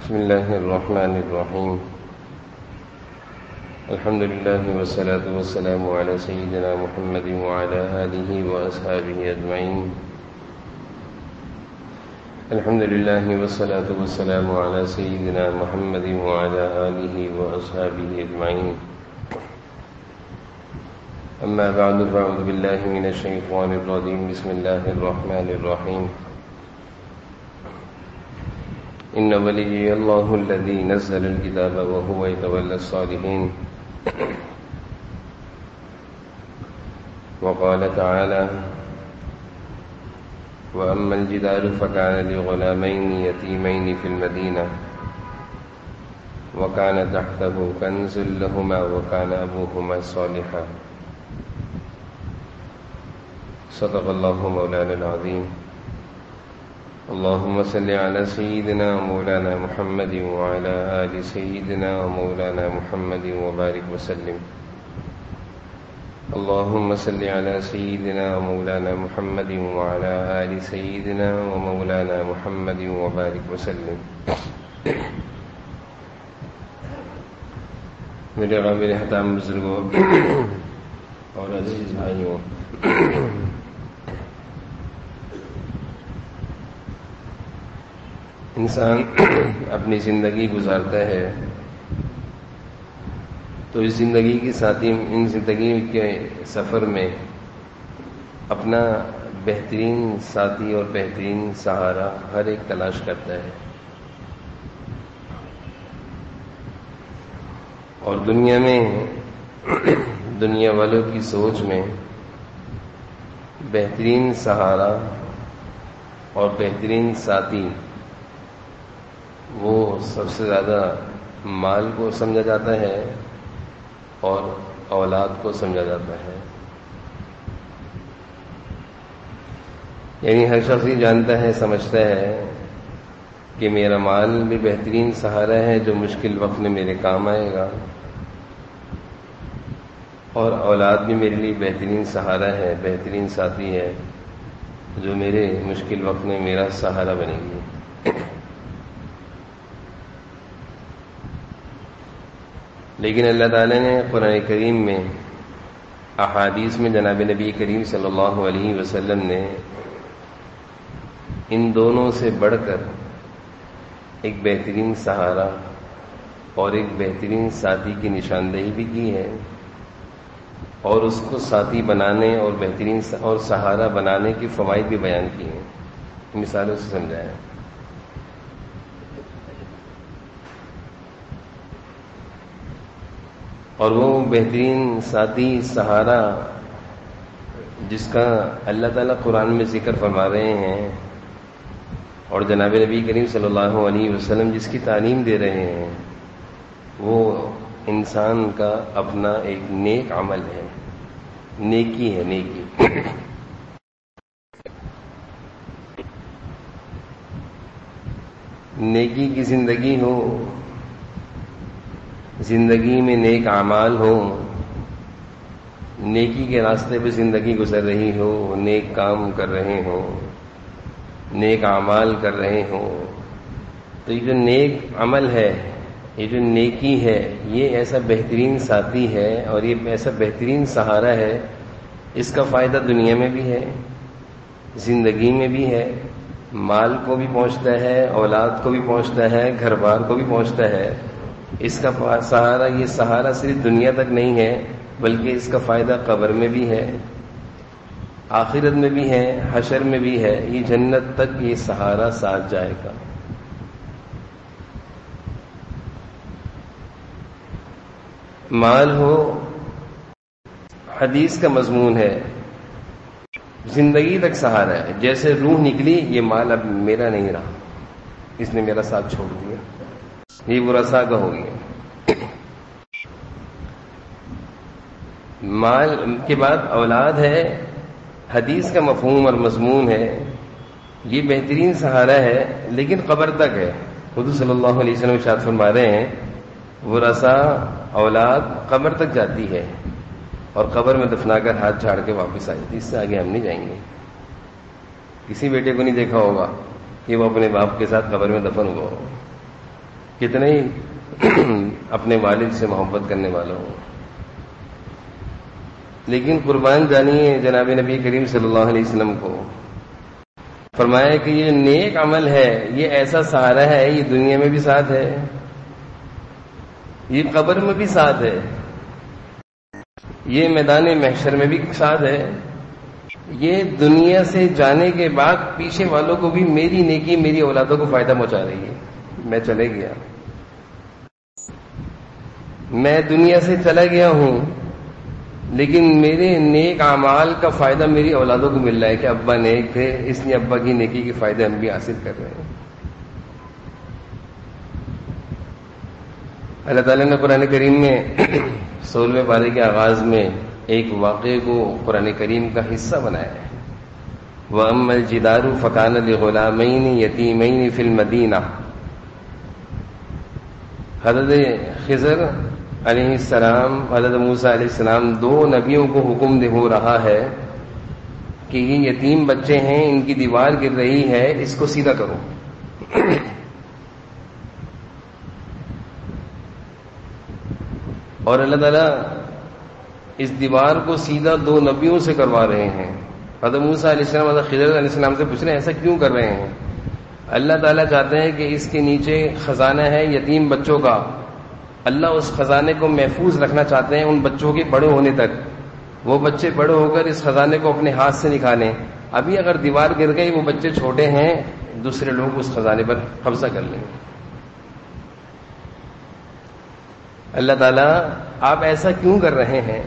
بسم الله الرحمن الرحيم. الحمد لله والصلاة والسلام على سيدنا محمد وعلى آله وأصحابه أجمعين. الحمد لله والصلاة والسلام على سيدنا محمد وعلى آله وأصحابه أجمعين. أما بعد فأعوذ بالله من الشيطان الرجيم. بسم الله الرحمن الرحيم. إن ولي الله الذي نزل الكتاب وهو يتولى الصالحين. وقال تعالى: وأما الجدار فكان لغلامين يتيمين في المدينة وكان تحته كنز لهما وكان أبوهما صالحا. صدق الله مولانا العظيم. اللهم صل على سيدنا مولانا محمد وعلى آل سيدنا مولانا محمد وبارك وسلم. اللهم صل على سيدنا مولانا محمد وعلى آل سيدنا ومولانا محمد وبارك وسلم. میرے قابل احترام بزرگوں اور عزیز بھائیوں، انسان اپنی زندگی گزارتا ہے تو اس زندگی کی ساتھی ان زندگی کے سفر میں اپنا بہترین ساتھی اور بہترین سہارا ہر ایک تلاش کرتا ہے، اور دنیا میں دنیا والوں کی سوچ میں بہترین سہارا اور بہترین ساتھی وہ سب سے زیادہ مال کو سمجھا جاتا ہے اور اولاد کو سمجھا جاتا ہے. یعنی ہر شخص یہ جانتا ہے، سمجھتا ہے کہ میرا مال بھی بہترین سہارا ہے جو مشکل وقت میں میرے کام آئے گا، اور اولاد بھی میرے لیے بہترین سہارا ہے، بہترین ساتھی ہے جو میرے مشکل وقت میں میرا سہارا بنے گی. لیکن اللہ تعالیٰ نے قرآن کریم میں، احادیث میں جناب نبی کریم صلی اللہ علیہ وسلم نے ان دونوں سے بڑھ کر ایک بہترین سہارا اور ایک بہترین ساتھی کی نشاندہی بھی کی ہے، اور اس کو ساتھی بنانے اور بہترین اور سہارا بنانے کے فوائد بھی بیان کیے ہیں، مثالوں سے سمجھایا. اور وہ بہترین ساتھی سہارا جس کا اللہ تعالیٰ قرآن میں ذکر فرما رہے ہیں اور جناب نبی کریم صلی اللہ علیہ وسلم جس کی تعلیم دے رہے ہیں، وہ انسان کا اپنا ایک نیک عمل ہے، نیکی ہے. نیکی کی زندگی ہو، زندگی میں نیک اعمال ہو، نیکی کے راستے پہ زندگی گزر رہی ہو، نیک کام کر رہے ہوں، نیک اعمال کر رہے ہوں، تو یہ جو نیک عمل ہے، یہ جو نیکی ہے، یہ ایسا بہترین ساتھی ہے اور یہ ایسا بہترین سہارا ہے. اس کا فائدہ دنیا میں بھی ہے، زندگی میں بھی ہے، مال کو بھی پہنچتا ہے، اولاد کو بھی پہنچتا ہے، گھر بار کو بھی پہنچتا ہے. اس کا سہارا، یہ سہارا صرف دنیا تک نہیں ہے بلکہ اس کا فائدہ قبر میں بھی ہے، آخرت میں بھی ہے، حشر میں بھی ہے. یہ جنت تک یہ سہارا ساتھ جائے گا. مال ہو، حدیث کا مضمون ہے، زندگی تک سہارا ہے. جیسے روح نکلی، یہ مال اب میرا نہیں رہا، اس نے میرا ساتھ چھوڑ دیا، یہ ورثاء کا ہو گیا. مال کے بعد اولاد ہے، حدیث کا مفہوم اور مضمون ہے، یہ بہترین سہارا ہے لیکن قبر تک ہے. حضور صلی اللہ علیہ وسلم ارشاد فرما رہے ہیں، ورثاء اولاد قبر تک جاتی ہے اور قبر میں دفنا کر ہاتھ جھاڑ کے واپس آ جاتی. اس سے آگے ہم نہیں جائیں گے. کسی بیٹے کو نہیں دیکھا ہوگا کہ وہ اپنے باپ کے ساتھ قبر میں دفن ہوا ہو. کتنے ہی اپنے والد سے محبت کرنے والا ہوں، لیکن قربان جانیے جناب نبی کریم صلی اللہ علیہ وسلم کو فرمایا کہ یہ نیک عمل ہے، یہ ایسا سہارا ہے، یہ دنیا میں بھی ساتھ ہے، یہ قبر میں بھی ساتھ ہے، یہ میدان محشر میں بھی ساتھ ہے، یہ دنیا سے جانے کے بعد پیچھے والوں کو بھی میری نیکی میری اولادوں کو فائدہ پہنچا رہی ہے۔ میں چلے گیا، میں دنیا سے چلا گیا ہوں، لیکن میرے نیک اعمال کا فائدہ میری اولادوں کو مل رہا ہے کہ ابا نیک تھے، اس لیے ابا کی نیکی کے فائدے ہم بھی حاصل کر رہے ہیں۔ اللہ تعالیٰ نے قرآن کریم میں 16ویں پارے کے آغاز میں ایک واقعے کو قرآن کریم کا حصہ بنایا ہے۔ وَأَمَّا الْجِدَارُ فَكَانَ لِغُلَامَيْنِ يَتِيمَيْنِ فِي الْمَدِينَةِ۔ حضرت خضر علیہ السلام، حضرت موسیٰ علیہ السلام، دو نبیوں کو حکم ہو رہا ہے کہ یہ یتیم بچے ہیں، ان کی دیوار گر رہی ہے، اس کو سیدھا کرو۔ اور اللہ تعالیٰ اس دیوار کو سیدھا دو نبیوں سے کروا رہے ہیں۔ حضرت موسیٰ علیہ السلام حضرت خضر علیہ السلام سے پوچھ رہے ہیں ایسا کیوں کر رہے ہیں؟ اللہ تعالیٰ چاہتے ہیں کہ اس کے نیچے خزانہ ہے یتیم بچوں کا، اللہ اس خزانے کو محفوظ رکھنا چاہتے ہیں ان بچوں کے بڑے ہونے تک، وہ بچے بڑے ہو کر اس خزانے کو اپنے ہاتھ سے نکالیں۔ ابھی اگر دیوار گر گئی، وہ بچے چھوٹے ہیں، دوسرے لوگ اس خزانے پر قبضہ کر لیں گے۔ اللہ تعالیٰ آپ ایسا کیوں کر رہے ہیں؟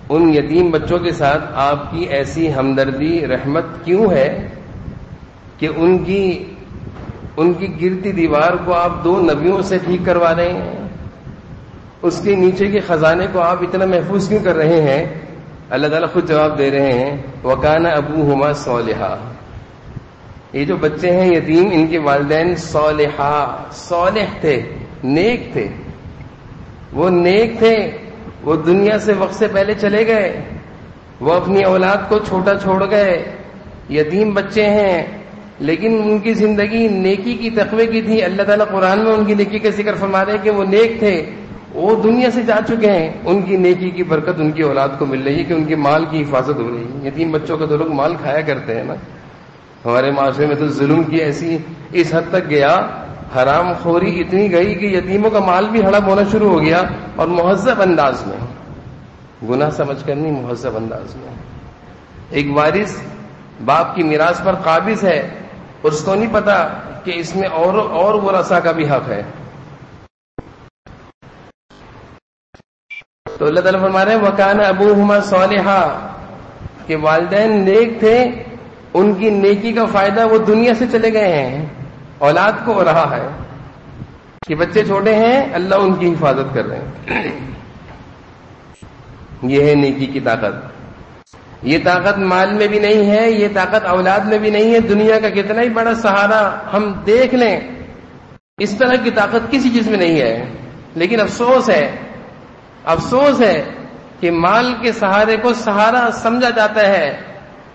ان یتیم بچوں کے ساتھ آپ کی ایسی ہمدردی رحمت کیوں ہے کہ ان کی گرتی دیوار کو آپ دو نبیوں سے ٹھیک کروا رہے ہیں؟ اس کے نیچے کے خزانے کو آپ اتنا محفوظ کیوں کر رہے ہیں؟ اللہ تعالیٰ خود جواب دے رہے ہیں وَكَانَ أَبُوهُمَا صَالِحًا۔ یہ جو بچے ہیں یتیم، ان کے والدین صالح تھے، نیک تھے، وہ نیک تھے، وہ دنیا سے وقت سے پہلے چلے گئے، وہ اپنی اولاد کو چھوٹا چھوڑ گئے، یتیم بچے ہیں، لیکن ان کی زندگی نیکی کی تقوی کی تھی۔ اللہ تعالیٰ قرآن میں ان کی نیکی کا ذکر فرما رہے ہیں کہ وہ نیک تھے، وہ دنیا سے جا چکے ہیں، ان کی نیکی کی برکت ان کی اولاد کو مل رہی ہے کہ ان کے مال کی حفاظت ہو رہی ہے۔ یتیم بچوں کا تو لوگ مال کھایا کرتے ہیں نا، ہمارے معاشرے میں تو ظلم کی ایسی اس حد تک گیا، حرام خوری اتنی گئی کہ یتیموں کا مال بھی ہڑپ ہونا شروع ہو گیا، اور مہذب انداز میں، گناہ سمجھ کر نہیں، مہذب انداز میں۔ ایک وارث باپ کی میراث پر قابض ہے، اس کو نہیں پتا کہ اس میں اور ورثہ کا بھی حق ہے، تو اللہ تعالیٰ فرما رہے ہیں وَكَانَ أَبُوهُمَا صَالِحًا کہ والدین نیک تھے، ان کی نیکی کا فائدہ وہ دنیا سے چلے گئے ہیں، اولاد کو ہو رہا ہے کہ بچے چھوٹے ہیں، اللہ ان کی حفاظت کر رہے ہیں۔ یہ ہے نیکی کی طاقت۔ یہ طاقت مال میں بھی نہیں ہے، یہ طاقت اولاد میں بھی نہیں ہے۔ دنیا کا کتنا ہی بڑا سہارا ہم دیکھ لیں، اس طرح کی طاقت کسی چیز میں نہیں ہے، لیکن افسوس ہے کہ مال کے سہارے کو سہارا سمجھا جاتا ہے،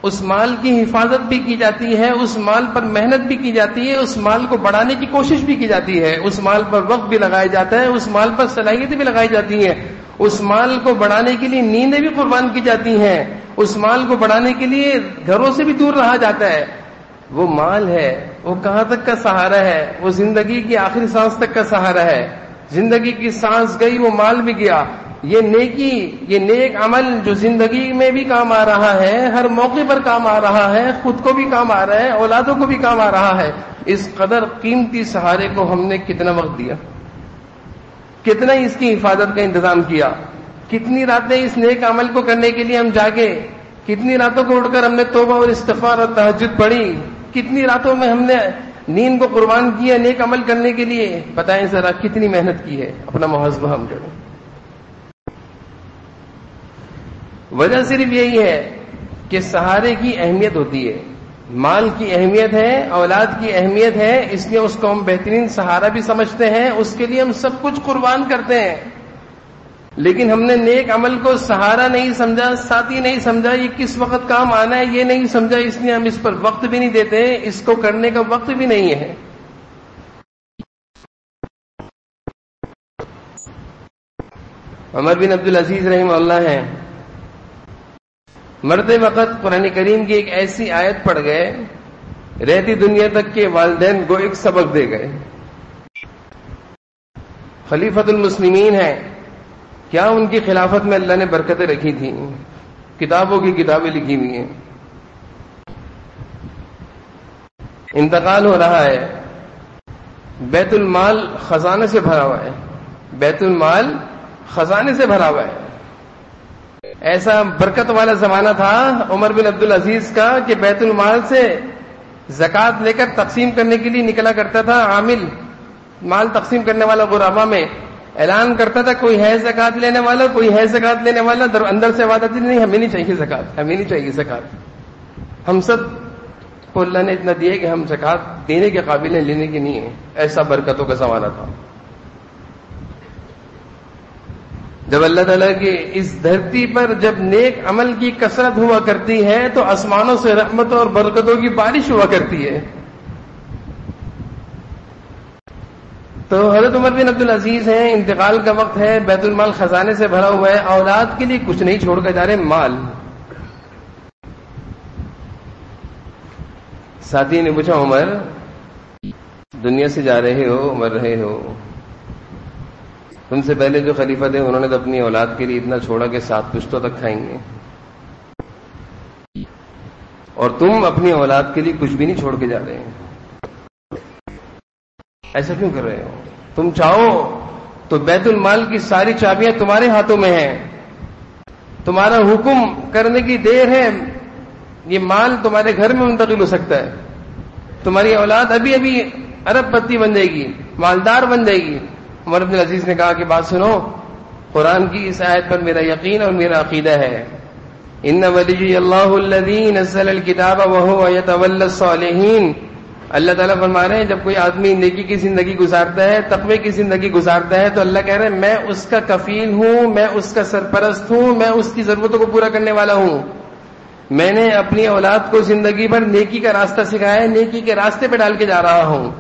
اس مال کی حفاظت بھی کی جاتی ہے، اس مال پر محنت بھی کی جاتی ہے، اس مال کو بڑھانے کی کوشش بھی کی جاتی ہے، اس مال پر وقت بھی لگایا جاتا ہے، اس مال پر صلاحیتیں بھی لگائی جاتی ہیں، اس مال کو بڑھانے کے لیے نیندیں بھی قربان کی جاتی ہیں، اس مال کو بڑھانے کے لیے گھروں سے بھی دور رہا جاتا ہے۔ وہ مال ہے، وہ کہاں تک کا سہارا ہے؟ وہ زندگی کی آخری سانس تک کا سہارا ہے۔ زندگی کی سانس گئی، وہ مال بھی گیا۔ یہ نیکی، یہ نیک عمل جو زندگی میں بھی کام آ رہا ہے، ہر موقع پر کام آ رہا ہے، خود کو بھی کام آ رہا ہے، اولادوں کو بھی کام آ رہا ہے، اس قدر قیمتی سہارے کو ہم نے کتنا وقت دیا، کتنا اس کی حفاظت کا انتظام کیا، کتنی راتیں اس نیک عمل کو کرنے کے لیے ہم جاگے، کتنی راتوں کو اٹھ کر ہم نے توبہ اور استغفار اور تہجد پڑھی، کتنی راتوں میں ہم نے نیند کو قربان کیا نیک عمل کرنے کے لیے۔ بتائیں ذرا کتنی محنت کی ہے، اپنا محاسبہ ہم کریں۔ وجہ صرف یہی ہے کہ سہارے کی اہمیت ہوتی ہے، مال کی اہمیت ہے، اولاد کی اہمیت ہے، اس لیے اس کو ہم بہترین سہارا بھی سمجھتے ہیں، اس کے لیے ہم سب کچھ قربان کرتے ہیں، لیکن ہم نے نیک عمل کو سہارا نہیں سمجھا، ساتھی نہیں سمجھا، یہ کس وقت کام آنا ہے یہ نہیں سمجھا، اس لیے ہم اس پر وقت بھی نہیں دیتے، اس کو کرنے کا وقت بھی نہیں ہے۔ عمر بن عبدالعزیز رحمہ اللہ ہیں، مرتے وقت قرآن کریم کی ایک ایسی آیت پڑھ گئے، رہتی دنیا تک کے والدین کو ایک سبق دے گئے. خلیفۃ المسلمین ہیں، کیا ان کی خلافت میں اللہ نے برکتیں رکھی تھیں، کتابوں کی کتابیں لکھی ہوئی ہیں. انتقال ہو رہا ہے، بیت المال خزانے سے بھرا ہوا ہے، بیت المال خزانے سے بھرا ہوا ہے. ایسا برکت والا زمانہ تھا عمر بن عبدالعزیز کا کہ بیت المال سے زکوٰۃ لے کر تقسیم کرنے کے لیے نکلا کرتا تھا. عامل مال تقسیم کرنے والا غربا میں اعلان کرتا تھا کوئی ہے زکوٰۃ لینے والا، کوئی ہے زکوٰۃ لینے والا. اندر سے آواز آتی نہیں، ہمیں نہیں چاہیے زکوٰۃ، ہمیں نہیں چاہیے زکوٰۃ. ہم سب کو اللہ نے اتنا دیا کہ ہم زکوٰۃ دینے کے قابل ہیں، لینے کے نہیں ہیں. ایسا برکتوں کا زمانہ تھا. جب اللہ تعالیٰ کی اس دھرتی پر جب نیک عمل کی کثرت ہوا کرتی ہے تو آسمانوں سے رحمتوں اور برکتوں کی بارش ہوا کرتی ہے. تو حضرت عمر بن عبدالعزیز ہیں، انتقال کا وقت ہے، بیت المال خزانے سے بھرا ہوا ہے، اولاد کے لیے کچھ نہیں چھوڑ کر جا رہے، مال. ساتھی نے پوچھا عمر دنیا سے جا رہے ہو، مر رہے ہو، تم سے پہلے جو خلیفہ تھے انہوں نے تو اپنی اولاد کے لیے اتنا چھوڑا کہ 7 پشتوں تک کھائیں گے، اور تم اپنی اولاد کے لیے کچھ بھی نہیں چھوڑ کے جا رہے ہیں. ایسا کیوں کر رہے ہو؟ تم چاہو تو بیت المال کی ساری چابیاں تمہارے ہاتھوں میں ہیں، تمہارا حکم کرنے کی دیر ہے، یہ مال تمہارے گھر میں منتقل ہو سکتا ہے. تمہاری اولاد ابھی ابھی ارب پتی بن جائے گی، مالدار بن جائے گی. عمر بن العزیز نے کہا کہ بات سنو، قرآن کی اس آیت پر میرا یقین اور میرا عقیدہ ہے. ان ولی اللہ الذی نزل الکتاب وهو یتولی الصالحین. اللہ تعالیٰ فرما رہے ہیں جب کوئی آدمی نیکی کی زندگی گزارتا ہے، تقوی کی زندگی گزارتا ہے، تو اللہ کہہ رہے ہیں میں اس کا کفیل ہوں، میں اس کا سرپرست ہوں، میں اس کی ضرورتوں کو پورا کرنے والا ہوں. میں نے اپنی اولاد کو زندگی بھر نیکی کا راستہ سکھایا ہے، نیکی کے راستے پہ ڈال کے جا رہا ہوں.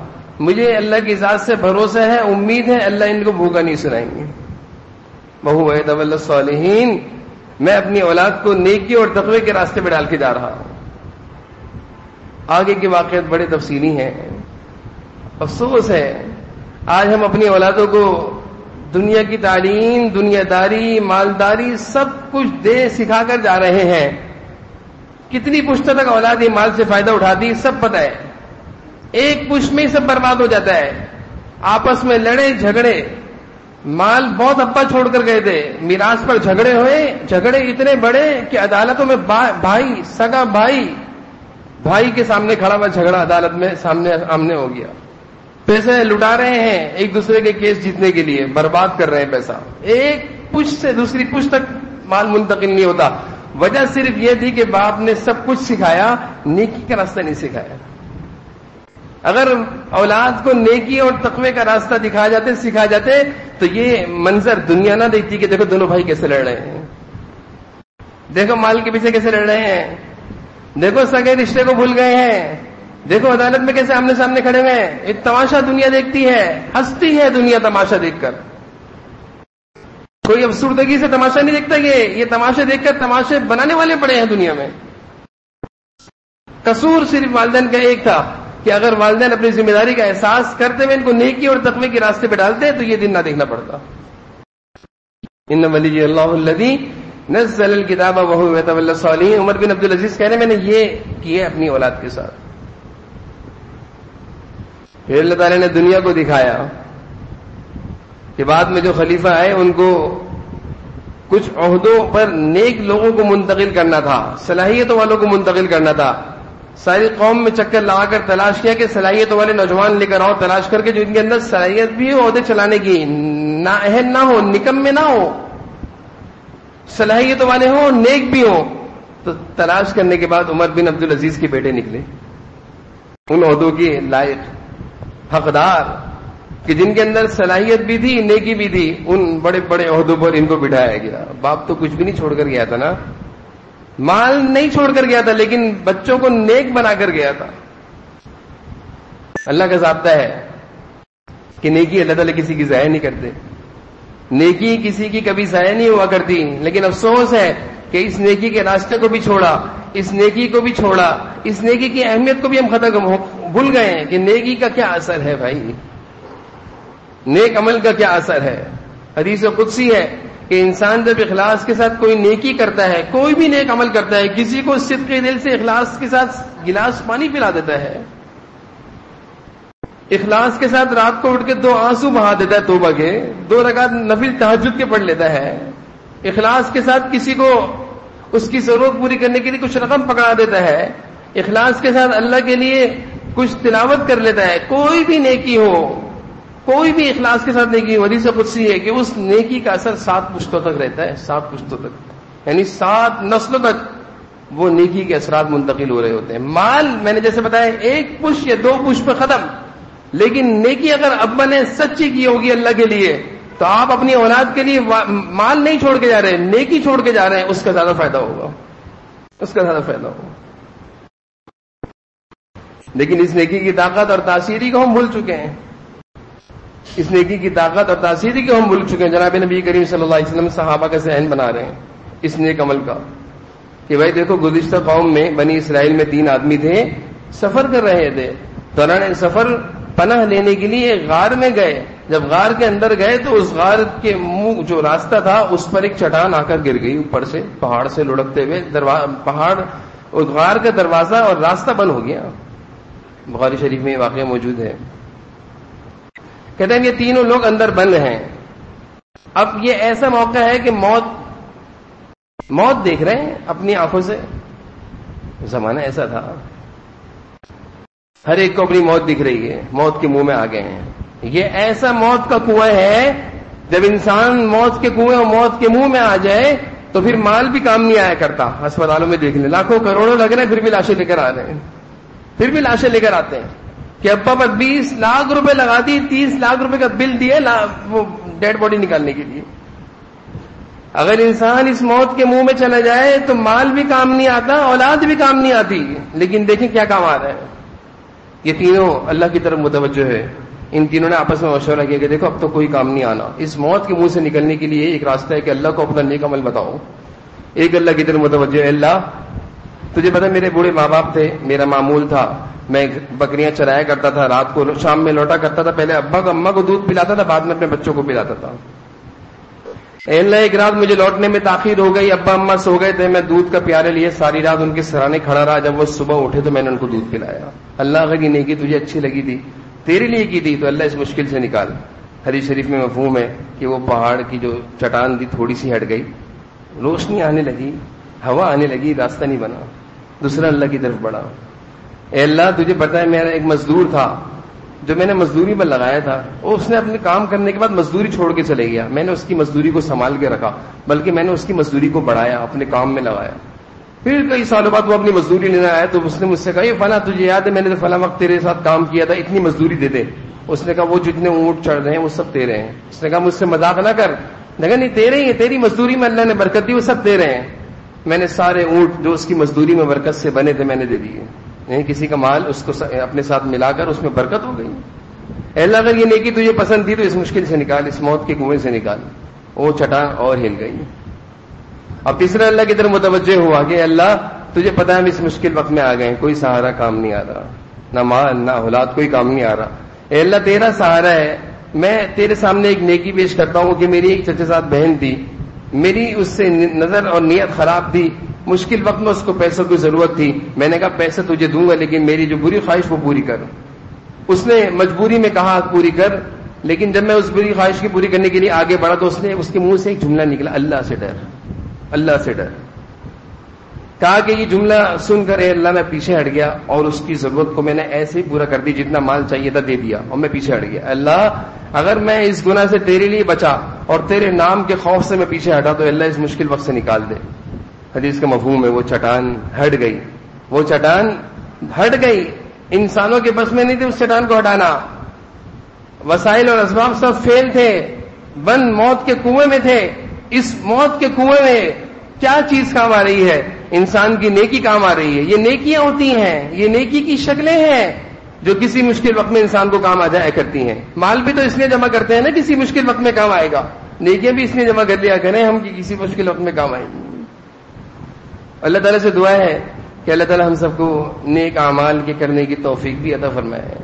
مجھے اللہ کی ذات سے بھروسہ ہے، امید ہے اللہ ان کو بھوکا نہیں سنائیں گے. وَهُوَ يَتَوَلَّى الصَّالِحِينَ. میں اپنی اولاد کو نیکی اور تقوی کے راستے پہ ڈال کے جا رہا ہوں. آگے کے واقعات بڑے تفصیلی ہیں. افسوس ہے آج ہم اپنی اولادوں کو دنیا کی تعلیم، دنیا داری، مالداری سب کچھ دے سکھا کر جا رہے ہیں. کتنی پشتوں تک اولاد یہ مال سے فائدہ اٹھاتی سب پتہ ہے. ایک پشت میں ہی سب برباد ہو جاتا ہے. آپس میں لڑے جھگڑے، مال بہت ابا چھوڑ کر گئے تھے، میراث پر جھگڑے ہوئے، جھگڑے اتنے بڑے کہ عدالتوں میں بھائی، سگا بھائی کے سامنے کھڑا ہوا جھگڑا عدالت میں سامنے آمنے ہو گیا. پیسے لٹا رہے ہیں ایک دوسرے کے کیس جیتنے کے لیے، برباد کر رہے ہیں پیسہ. ایک پشت سے دوسری پشت تک مال منتقل نہیں ہوتا. وجہ صرف یہ تھی کہ باپ نے سب کچھ سکھایا، نیکی کا راستہ نہیں سکھایا. اگر اولاد کو نیکی اور تقوی کا راستہ سکھا جاتے تو یہ منظر دنیا نہ دیکھتی کہ دیکھو دونوں بھائی کیسے لڑ رہے ہیں، دیکھو مال کے پیچھے کیسے لڑ رہے ہیں، دیکھو سگے رشتے کو بھول گئے ہیں، دیکھو عدالت میں کیسے آمنے سامنے کھڑے ہوئے ہیں. ایک تماشا دنیا دیکھتی ہے، ہنستی ہے دنیا تماشا دیکھ کر. کوئی افسردگی سے تماشا نہیں دیکھتا. یہ تماشے دیکھ کر تماشے بنانے والے پڑے ہیں دنیا میں. قصور صرف والدین کا ایک تھا کہ اگر والدین اپنی ذمہ داری کا احساس کرتے ہوئے ان کو نیکی اور تقوی کے راستے پہ ڈالتے تو یہ دن نہ دیکھنا پڑتا. ان ولی اللہ الذی نزل الکتاب وهو یتولی الصالحین. عمر بن عبدالعزیز کہہ رہے میں نے یہ کیا اپنی اولاد کے ساتھ. پھر اللہ تعالیٰ نے دنیا کو دکھایا کہ بعد میں جو خلیفہ آئے ان کو کچھ عہدوں پر نیک لوگوں کو منتقل کرنا تھا، صلاحیتوں والوں کو منتقل کرنا تھا. ساری قوم میں چکر لگا کر تلاش کیا کہ صلاحیتوں والے نوجوان لے کر آؤ، تلاش کر کے جو ان کے اندر صلاحیت بھی ہو عہدے چلانے کی، نااہل نہ ہو، نکمے نہ ہو، صلاحیتوں والے ہوں، نیک بھی ہوں. تو تلاش کرنے کے بعد عمر بن عبدالعزیز کے بیٹے نکلے، ان عہدوں کے لائق، حقدار، کہ جن کے اندر صلاحیت بھی تھی، نیکی بھی تھی. ان بڑے بڑے عہدوں پر ان کو بٹھایا گیا. باپ تو کچھ بھی نہیں چھوڑ کر گیا تھا نا، مال نہیں چھوڑ کر گیا تھا، لیکن بچوں کو نیک بنا کر گیا تھا. اللہ کا ضابطہ ہے کہ نیکی اللہ تعالیٰ کسی کی ضائع نہیں کرتے. نیکی کسی کی کبھی ضائع نہیں ہوا کرتی، لیکن افسوس ہے کہ اس نیکی کے راستے کو بھی چھوڑا، اس نیکی کو بھی چھوڑا، اس نیکی کی اہمیت کو بھی ہم بھول گئے ہیں کہ نیکی کا کیا اثر ہے بھائی، نیک عمل کا کیا اثر ہے۔ حدیث قدسی ہے کہ انسان جب اخلاص کے ساتھ کوئی نیکی کرتا ہے، کوئی بھی نیک عمل کرتا ہے، کسی کو صدق دل سے اخلاص کے ساتھ گلاس پانی پلا دیتا ہے، اخلاص کے ساتھ رات کو اٹھ کے 2 آنسو بہا دیتا ہے توبہ کے، 2 رکعت نفل تہجد کے پڑھ لیتا ہے، اخلاص کے ساتھ کسی کو اس کی ضرورت پوری کرنے کے لیے کچھ رقم پکڑا دیتا ہے، اخلاص کے ساتھ اللہ کے لیے کچھ تلاوت کر لیتا ہے، کوئی بھی نیکی ہو، کوئی بھی اخلاص کے ساتھ نیکی ہو، حدیث قدسی ہے کہ اس نیکی کا اثر 7 پشتوں تک رہتا ہے، 7 پشتوں تک، یعنی 7 نسلوں تک وہ نیکی کے اثرات منتقل ہو رہے ہوتے ہیں۔ مال میں نے جیسے بتایا 1 پش یا 2 پش پہ ختم، لیکن نیکی اگر ابا نے سچی کی ہوگی اللہ کے لیے تو آپ اپنی اولاد کے لیے مال نہیں چھوڑ کے جا رہے ہیں، نیکی چھوڑ کے جا رہے ہیں، اس کا زیادہ فائدہ ہوگا، اس کا زیادہ فائدہ ہوگا۔ لیکن اس نیکی کی طاقت اور تاثیری کو ہم بھول چکے ہیں، اس نیکی کی طاقت اور تاثیری کو ہم بھول چکے ہیں۔ جناب نبی کریم صلی اللہ علیہ وسلم صحابہ کا ذہن بنا رہے ہیں اس نیک عمل کا کہ بھائی دیکھو، گزشتہ قوم میں بنی اسرائیل میں 3 آدمی تھے، سفر کر رہے تھے، دوران سفر پناہ لینے کے لیے غار میں گئے، جب غار کے اندر گئے تو اس غار کے منہ جو راستہ تھا اس پر ایک چٹان آ کر گر گئی، اوپر سے پہاڑ سے لڑکتے ہوئے پہاڑ، اس غار کا دروازہ اور راستہ بند ہو گیا۔ بخاری شریف میں یہ واقعہ موجود ہے۔ کہتے ہیں یہ تینوں لوگ اندر بند ہیں، اب یہ ایسا موقع ہے کہ موت دیکھ رہے ہیں اپنی آنکھوں سے، زمانہ ایسا تھا، ہر ایک کو اپنی موت دکھ رہی ہے، موت کے منہ میں آ گئے ہیں۔ یہ ایسا موت کا کنواں ہے، جب انسان موت کے کنویں اور موت کے منہ میں آ جائے تو پھر مال بھی کام نہیں آیا کرتا۔ ہسپتالوں میں دیکھ لیں، لاکھوں کروڑوں لگ رہے ہیں، پھر بھی لاشیں لے کر آ رہے ہیں، پھر بھی لاشیں لے کر آتے ہیں کہ ابا پر 20 لاکھ روپے لگا دی، 30 لاکھ روپے کا بل دیے وہ ڈیڈ باڈی نکالنے کے لیے۔ اگر انسان اس موت کے منہ میں چلا جائے تو مال بھی کام نہیں آتا، اولاد بھی کام نہیں آتی، لیکن دیکھیں کیا کام آ رہا ہے۔ یہ تینوں اللہ کی طرف متوجہ ہے، ان تینوں نے آپس میں مشورہ کیا کہ دیکھو اب تو کوئی کام نہیں آنا، اس موت کے منہ سے نکلنے کے لیے ایک راستہ ہے کہ اللہ کو اپنا نیک عمل بتاؤ۔ ایک اللہ کی طرف متوجہ ہے، اللہ تجھے پتا میرے بوڑھے ماں باپ تھے، میرا معمول تھا، میں بکریاں چرایا کرتا تھا، رات کو شام میں لوٹا کرتا تھا، پہلے ابا کو اماں کو دودھ پلاتا تھا، بعد میں اپنے بچوں کو پلاتا تھا۔ اے اللہ ایک رات مجھے لوٹنے میں تاخیر ہو گئی، ابا اماں سو گئے تھے، میں دودھ کا پیالے لیے ساری رات ان کے سرانے کھڑا رہا، جب وہ صبح اٹھے تو میں نے ان کو دودھ پلایا۔ اللہ اگر یہ نیکی تجھے اچھی لگی تھی، تیرے لیے کی تھی، تو اللہ اس مشکل سے نکال۔ حدیث شریف میں مفہوم ہے کہ وہ پہاڑ کی جو چٹان تھی تھوڑی سی ہٹ گئی، روشنی آنے لگی، ہوا آنے لگی، راستہ نہیں بنا، دوسرا اللہ کی طرف بڑھا۔ اے اللہ تجھے پتا ہے میرا ایک مزدور تھا جو میں نے مزدوری پر لگایا تھا، اس نے اپنے کام کرنے کے بعد مزدوری چھوڑ کے چلے گیا، میں نے اس کی مزدوری کو سنبھال کے رکھا، بلکہ میں نے اس کی مزدوری کو بڑھایا، اپنے کام میں لگایا۔ پھر کئی سالوں بعد وہ اپنی مزدوری لینے آیا تو اس نے مجھ سے کہا یہ فلاں تجھے یاد ہے میں نے تو فلاں وقت تیرے ساتھ کام کیا تھا، اتنی مزدوری دے دے۔ اس نے کہا وہ جتنے اونٹ چڑھ رہے ہیں وہ سب تیرے ہیں۔ اس نے کہا مجھ سے مذاق نہ کر، لیکن نہیں تیرے ہی ہیں، تیری مزدوری میں اللہ نے برکت دی، وہ سب تیرے ہیں۔ میں نے سارے اونٹ جو اس کی مزدوری میں برکت سے بنے تھے میں نے دے دیے، یعنی کسی کا مال اس کو اپنے ساتھ ملا کر اس میں برکت ہو گئی۔ اے اللہ اگر یہ نیکی تجھے پسند تھی تو اس مشکل سے نکال، اس موت کے کنویں سے نکال۔ وہ چٹان اور ہل گئی۔ اب تیسرا اللہ کی طرف متوجہ ہوا کہ اللہ تجھے پتا ہے ہم اس مشکل وقت میں آ گئے ہیں، کوئی سہارا کام نہیں آ رہا، نہ مال نہ اولاد، کوئی کام نہیں آ رہا۔ اے اللہ تیرا سہارا ہے، میں تیرے سامنے ایک نیکی پیش کرتا ہوں کہ میری ایک چچا زاد بہن تھی، میری اس سے نظر اور نیت خراب تھی، مشکل وقت میں اس کو پیسوں کی ضرورت تھی، میں نے کہا پیسے تجھے دوں گا لیکن میری جو بری خواہش وہ پوری کر۔ اس نے مجبوری میں کہا پوری کر، لیکن جب میں اس بری خواہش کی پوری کرنے کے لیے آگے بڑھا تو اس کے منہ سے ایک جملہ نکلا، اللہ سے ڈر، اللہ سے ڈر۔ کہا کہ یہ جملہ سن کر اے اللہ میں پیچھے ہٹ گیا اور اس کی ضرورت کو میں نے ایسے ہی پورا کر دی، جتنا مال چاہیے تھا دے دیا اور میں پیچھے ہٹ گیا۔ اللہ اگر میں اس گناہ سے تیرے لیے بچا اور تیرے نام کے خوف سے میں پیچھے ہٹا تو اللہ اس مشکل وقت سے نکال دے۔ حدیث کا مفہوم ہے وہ چٹان ہٹ گئی، وہ چٹان ہٹ گئی، انسانوں کے بس میں نہیں تھے اس چٹان کو ہٹانا، وسائل اور اسباب سب فیل تھے، بند موت کے کنویں میں تھے۔ اس موت کے کنویں میں کیا چیز کام آ رہی ہے؟ انسان کی نیکی کام آ رہی ہے۔ یہ نیکیاں ہوتی ہیں، یہ نیکی کی شکلیں ہیں جو کسی مشکل وقت میں انسان کو کام آ جایا کرتی ہیں۔ مال بھی تو اس لیے جمع کرتے ہیں نا کسی مشکل وقت میں کام آئے گا، نیکیاں بھی اس لیے جمع کر لیا کریں ہم کہ کسی مشکل وقت میں کام آئیں. اللہ تعالیٰ سے دعا ہے کہ اللہ تعالیٰ ہم سب کو نیک اعمال کے کرنے کی توفیق بھی عطا فرمائے,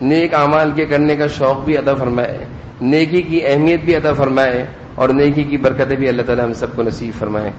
نیک اعمال کے کرنے کا شوق بھی عطا فرمائے, نیکی کی اہمیت بھی عطا فرمائے, اور نیکی کی برکتیں بھی اللہ تعالیٰ ہم سب کو نصیب فرمائے.